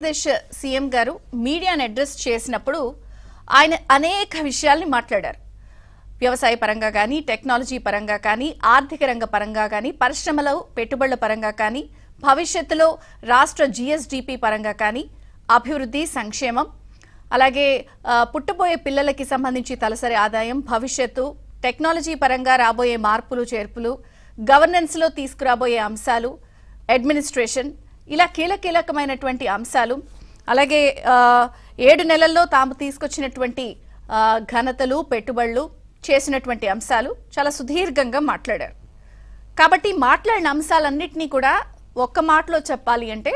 Andhra Pradesh CM గారు మీడియాను address చేసినప్పుడు ఆయన అనేక విషయాల్ని మాట్లాడారు. వ్యవసాయ పరంగా కానీ, టెక్నాలజీ పరంగా కానీ, ఆర్థిక రంగ పరంగా కానీ, పరిశ్రమల పెట్టుబడుల పరంగా కానీ, భవిష్యత్తులో రాష్ట్ర జీఎస్డీపీ పరంగా కానీ, అభివృద్ధి, సంక్షేమం, అలాగే పుట్టబోయే పిల్లలకి సంబంధించి తలసరి ఆదాయం, భవిష్యత్తు, టెక్నాలజీ పరంగా రాబోయే మార్పులు చేర్పులు, గవర్నెన్స్లో తీసుకురాబోయే అంశాలు, అడ్మినిస్ట్రేషన్, ఇలా కీలకమైనటువంటి అంశాలు, అలాగే 7 నెలల్లో తాము తీసుకొచ్చినటువంటి ఘనతలు, పెట్టుబడులు, చేసినటువంటి అంశాలు చాలా సుదీర్ఘంగా మాట్లాడారు. కాబట్టి మాట్లాడిన అంశాలన్నింటినీ కూడా ఒక్క మాటలో చెప్పాలి అంటే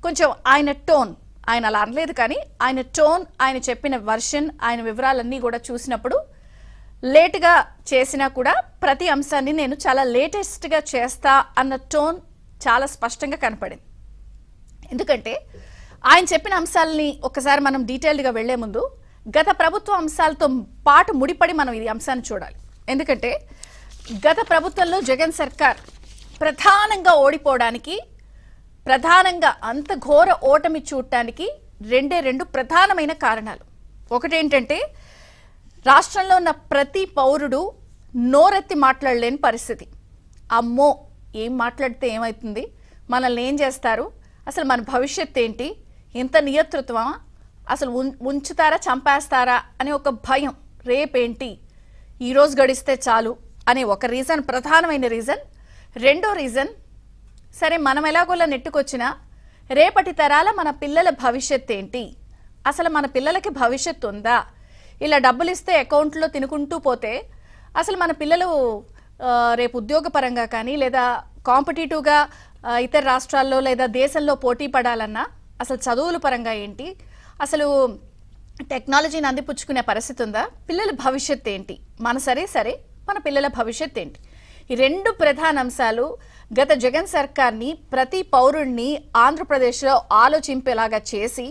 కొంచెం ఆయన టోన్, ఆయన అలా అనలేదు కానీ ఆయన టోన్, ఆయన చెప్పిన వర్షన్, ఆయన వివరాలన్నీ కూడా చూసినప్పుడు లేటుగా చేసినా కూడా ప్రతి అంశాన్ని నేను చాలా లేటెస్ట్గా చేస్తా అన్న టోన్ చాలా స్పష్టంగా కనపడింది. ఎందుకంటే ఆయన చెప్పిన అంశాలని ఒకసారి మనం డీటెయిల్డ్గా వెళ్లే ముందు గత ప్రభుత్వ అంశాలతో పాటు ముడిపడి మనం ఈ అంశాన్ని చూడాలి. ఎందుకంటే గత ప్రభుత్వంలో జగన్ సర్కార్ ప్రధానంగా ఓడిపోవడానికి, ప్రధానంగా అంత ఘోర ఓటమి చూడటానికి రెండు ప్రధానమైన కారణాలు. ఒకటేంటంటే రాష్ట్రంలో ఉన్న ప్రతి పౌరుడు నోరెత్తి మాట్లాడలేని పరిస్థితి. అమ్మో, ఏం మాట్లాడితే ఏమవుతుంది, మనల్ని ఏం చేస్తారు, అసలు మన భవిష్యత్ ఏంటి, ఇంత నియంతృత్వమా, అసలు ఉంచుతారా చంపేస్తారా అనే ఒక భయం, రేపేంటి, ఈరోజు గడిస్తే చాలు అనే ఒక రీజన్, ప్రధానమైన రీజన్. రెండో రీజన్, సరే మనం ఎలాగోలా నెట్టుకొచ్చినా రేపటి తరాల మన పిల్లల భవిష్యత్ ఏంటి, అసలు మన పిల్లలకి భవిష్యత్తు ఉందా, ఇలా డబ్బులు ఇస్తే అకౌంట్లో తినుకుంటూ పోతే అసలు మన పిల్లలు రేపు ఉద్యోగపరంగా కానీ లేదా కాంపిటేటివ్గా ఇతర రాష్ట్రాల్లో లేదా దేశంలో పోటీ పడాలన్నా అసలు చదువుల పరంగా ఏంటి, అసలు టెక్నాలజీని అందిపుచ్చుకునే పరిస్థితి ఉందా, పిల్లల భవిష్యత్ ఏంటి, మన సరే మన పిల్లల భవిష్యత్ ఏంటి, ఈ రెండు ప్రధాన అంశాలు గత జగన్ సర్కార్ని, ప్రతి పౌరుణ్ణి ఆంధ్రప్రదేశ్లో ఆలోచింపేలాగా చేసి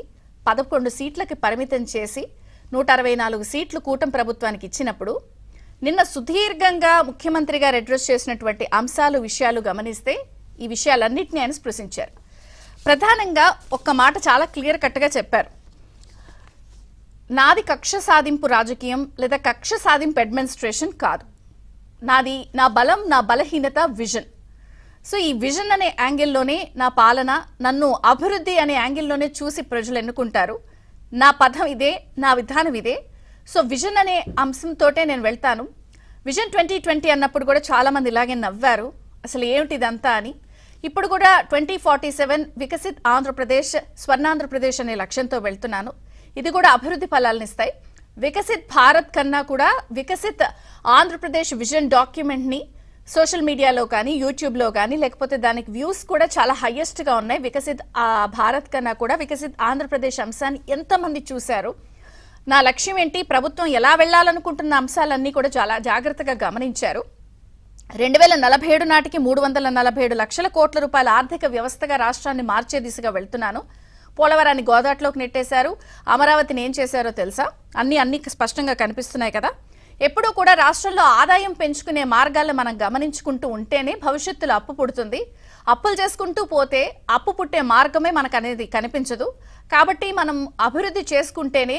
11 సీట్లకి పరిమితం చేసి 164 సీట్లు కూటమి ప్రభుత్వానికి ఇచ్చినప్పుడు నిన్న సుదీర్ఘంగా ముఖ్యమంత్రి గారు అడ్రస్ చేసినటువంటి అంశాలు, విషయాలు గమనిస్తే ఈ విషయాలన్నింటినీ ఆయన స్పృశించారు. ప్రధానంగా ఒక్క మాట చాలా క్లియర్ కట్గా చెప్పారు. నాది కక్ష సాధింపు రాజకీయం లేదా కక్ష సాధింపు అడ్మినిస్ట్రేషన్ కాదు, నాది నా బలం, నా బలహీనత విజన్. సో ఈ విజన్ అనే యాంగిల్లోనే నా పాలన, నన్ను అభివృద్ధి అనే యాంగిల్లోనే చూసి ప్రజలు ఎన్నుకుంటారు. నా పథం ఇదే, నా విధానం ఇదే. సో విజన్ అనే అంశంతోటే నేను వెళ్తాను. విజన్ 2020 అన్నప్పుడు కూడా చాలామంది ఇలాగే నవ్వారు, అసలు ఏమిటి ఇదంతా అని. ఇప్పుడు కూడా 2047 వికసిత్ ఆంధ్రప్రదేశ్, స్వర్ణాంధ్రప్రదేశ్ అనే లక్ష్యంతో వెళ్తున్నాను. ఇది కూడా అభివృద్ధి ఫలాలను ఇస్తాయి. వికసిత్ భారత్ కన్నా కూడా వికసిత్ ఆంధ్రప్రదేశ్ విజన్ డాక్యుమెంట్ని సోషల్ మీడియాలో కానీ, యూట్యూబ్లో కానీ, లేకపోతే దానికి వ్యూస్ కూడా చాలా హైయెస్ట్గా ఉన్నాయి. వికసిత్ భారత్ కన్నా కూడా వికసిత్ ఆంధ్రప్రదేశ్ అంశాన్ని ఎంతమంది చూశారు, నా లక్ష్యం ఏంటి, ప్రభుత్వం ఎలా వెళ్లాలనుకుంటున్న అంశాలన్నీ కూడా చాలా జాగ్రత్తగా గమనించారు. 2047 నాటికి 347 లక్షల కోట్ల రూపాయల ఆర్థిక వ్యవస్థగా రాష్ట్రాన్ని మార్చే దిశగా వెళ్తున్నాను. పోలవరాన్ని గోదాట్లోకి నెట్టేశారు, అమరావతిని ఏం చేశారో తెలుసా, అన్ని స్పష్టంగా కనిపిస్తున్నాయి కదా. ఎప్పుడూ కూడా రాష్ట్రంలో ఆదాయం పెంచుకునే మార్గాలను మనం గమనించుకుంటూ ఉంటేనే భవిష్యత్తులో అప్పు పుడుతుంది. అప్పులు చేసుకుంటూ పోతే అప్పు పుట్టే మార్గమే మనకు అనేది కనిపించదు. కాబట్టి మనం అభివృద్ధి చేసుకుంటేనే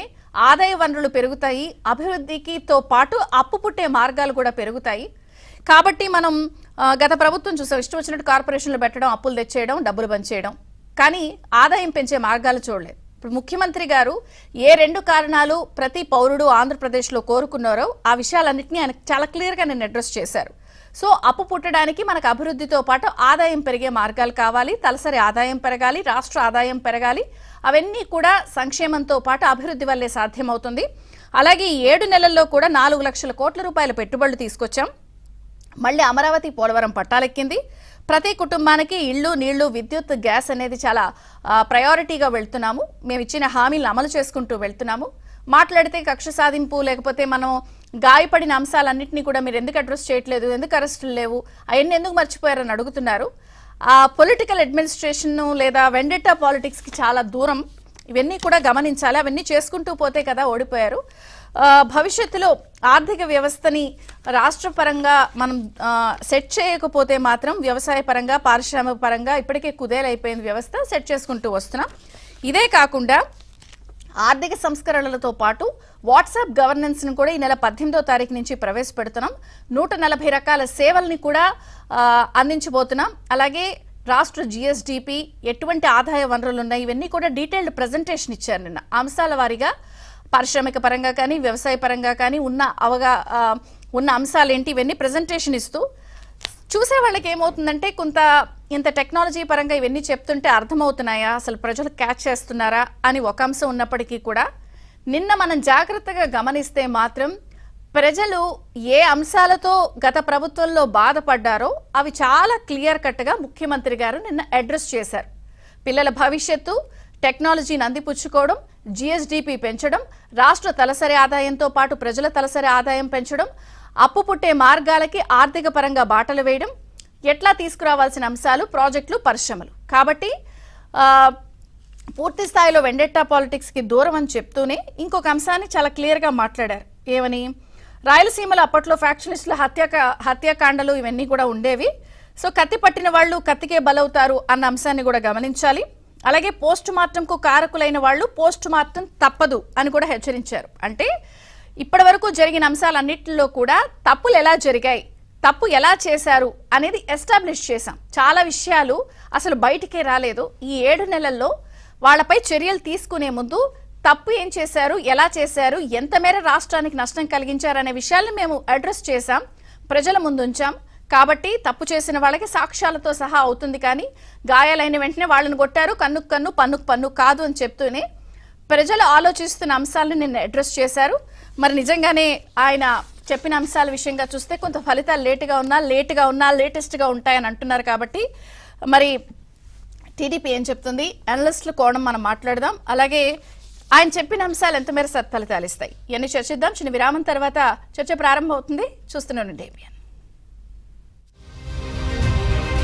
ఆదాయ వనరులు పెరుగుతాయి, అభివృద్ధికితో పాటు అప్పు పుట్టే మార్గాలు కూడా పెరుగుతాయి. కాబట్టి మనం గత ప్రభుత్వం చూసాం, ఇష్టం వచ్చినట్టు కార్పొరేషన్లు పెట్టడం, అప్పులు తెచ్చేయడం, డబ్బులు పంచేయడం, కానీ ఆదాయం పెంచే మార్గాలు చూడలేదు. ఇప్పుడు ముఖ్యమంత్రి గారు ఏ 2 కారణాలు ప్రతి పౌరుడు ఆంధ్రప్రదేశ్లో కోరుకున్నారో ఆ విషయాలన్నింటినీ ఆయన చాలా క్లియర్గా నేను అడ్రస్ చేశారు. సో అప్పు పుట్టడానికి మనకు అభివృద్ధితో పాటు ఆదాయం పెరిగే మార్గాలు కావాలి, తలసరి ఆదాయం పెరగాలి, రాష్ట్ర ఆదాయం పెరగాలి. అవన్నీ కూడా సంక్షేమంతో పాటు అభివృద్ధి వల్లే సాధ్యమవుతుంది. అలాగే 7 నెలల్లో కూడా 4 లక్షల కోట్ల రూపాయల పెట్టుబడులు తీసుకొచ్చాం. మళ్ళీ అమరావతి, పోలవరం పట్టాలెక్కింది. ప్రతి కుటుంబానికి ఇళ్ళు, నీళ్లు, విద్యుత్, గ్యాస్ అనేది చాలా ప్రయారిటీగా వెళ్తున్నాము. మేము ఇచ్చిన హామీలను అమలు చేసుకుంటూ వెళ్తున్నాము. మాట్లాడితే కక్ష సాధింపు, లేకపోతే మనం గాయపడిన అంశాలన్నింటినీ కూడా మీరు ఎందుకు అడ్రస్ చేయట్లేదు, ఎందుకు అరెస్టులు లేవు, అవన్నీ ఎందుకు మర్చిపోయారని అడుగుతున్నారు. ఆ పొలిటికల్ అడ్మినిస్ట్రేషన్ లేదా వెండెట్టా పాలిటిక్స్కి చాలా దూరం. ఇవన్నీ కూడా గమనించాలి. అవన్నీ చేసుకుంటూ పోతే కదా ఓడిపోయారు. భవిష్యత్తులో ఆర్థిక వ్యవస్థని రాష్ట్ర పరంగా మనం సెట్ చేయకపోతే మాత్రం వ్యవసాయ పరంగా పారిశ్రామిక పరంగా ఇప్పటికే కుదేలైపోయింది వ్యవస్థ సెట్ చేసుకుంటూ వస్తున్నాం. ఇదే కాకుండా ఆర్థిక సంస్కరణలతో పాటు వాట్సాప్ గవర్నెన్స్ ను కూడా ఈ నెల 18వ తారీఖు నుంచి ప్రవేశపెడుతున్నాం. 140 రకాల సేవల్ని కూడా అందించబోతున్నాం. అలాగే రాష్ట్ర జిఎస్డిపి, ఎటువంటి ఆదాయ వనరులు ఉన్నాయి, ఇవన్నీ కూడా డీటెయిల్డ్ ప్రెజెంటేషన్ ఇచ్చారు నిన్న. అంశాల వారీగా పారిశ్రామిక పరంగా కానీ వ్యవసాయ పరంగా కానీ ఉన్న అంశాలు ఏంటి, ఇవన్నీ ప్రెజెంటేషన్ ఇస్తూ చూసే వాళ్ళకి ఏమవుతుందంటే ఇంత టెక్నాలజీ పరంగా ఇవన్నీ చెప్తుంటే అర్థమవుతున్నాయా, అసలు ప్రజలు క్యాచ్ చేస్తున్నారా అని ఒక అంశం ఉన్నప్పటికీ కూడా నిన్న మనం జాగ్రత్తగా గమనిస్తే మాత్రం ప్రజలు ఏ అంశాలతో గత ప్రభుత్వంలో బాధపడ్డారో అవి చాలా క్లియర్ కట్గా ముఖ్యమంత్రి గారు నిన్న అడ్రస్ చేశారు. పిల్లల భవిష్యత్తు, టెక్నాలజీని అందిపుచ్చుకోవడం, జిఎస్డిపి పెంచడం, రాష్ట్ర తలసరి ఆదాయంతో పాటు ప్రజల తలసరి ఆదాయం పెంచడం, అప్పు పుట్టే మార్గాలకి ఆర్థిక పరంగా బాటలు వేయడం, ఎట్లా తీసుకురావాల్సిన అంశాలు, ప్రాజెక్టులు, పరిశ్రమలు. కాబట్టి పూర్తి స్థాయిలో వెండెట్టా పాలిటిక్స్కి దూరం అని చెప్తూనే ఇంకొక అంశాన్ని చాలా క్లియర్గా మాట్లాడారు. ఏమని, రాయలసీమలో అప్పట్లో ఫ్యాక్షనిస్టుల హత్యాకాండలు ఇవన్నీ కూడా ఉండేవి. సో కత్తి పట్టిన వాళ్ళు కత్తికే బలవుతారు అన్న అంశాన్ని కూడా గమనించాలి. అలాగే పోస్ట్ మార్టంకు కారకులైన వాళ్ళు పోస్ట్ మార్టం తప్పదు అని కూడా హెచ్చరించారు. అంటే ఇప్పటి వరకు జరిగిన అంశాలన్నింటిలో కూడా తప్పులు ఎలా జరిగాయి, తప్పు ఎలా చేశారు అనేది ఎస్టాబ్లిష్ చేశాం. చాలా విషయాలు అసలు బయటికే రాలేదు. ఈ 7 నెలల్లో వాళ్ళపై చర్యలు తీసుకునే ముందు తప్పు ఏం చేశారు, ఎలా చేశారు, ఎంత మేర రాష్ట్రానికి నష్టం కలిగించారనే విషయాలను మేము అడ్రస్ చేశాం, ప్రజల ముందు ఉంచాం. కాబట్టి తప్పు చేసిన వాళ్ళకి సాక్ష్యాలతో సహా అవుతుంది. కానీ గాయాలైన వెంటనే వాళ్ళని కొట్టారు, కన్నుకు కన్ను పన్నుకు పన్ను కాదు అని చెప్తూనే ప్రజలు ఆలోచిస్తున్న అంశాలను నిన్న అడ్రస్ చేశారు. మరి నిజంగానే ఆయన చెప్పిన అంశాల విషయంగా చూస్తే కొంత ఫలితాలు లేటుగా ఉన్నా లేటెస్ట్గా ఉంటాయని అంటున్నారు. కాబట్టి మరి టీడీపీ ఏం చెప్తుంది, అనలిస్టుల కోణం మనం మాట్లాడదాం. అలాగే ఆయన చెప్పిన అంశాలు ఎంత మేర సత్ఫలితాలు ఇస్తాయి ఇవన్నీ చర్చిద్దాం. చిన్న విరామం తర్వాత చర్చ ప్రారంభం అవుతుంది. చూస్తూనే ఉండండి.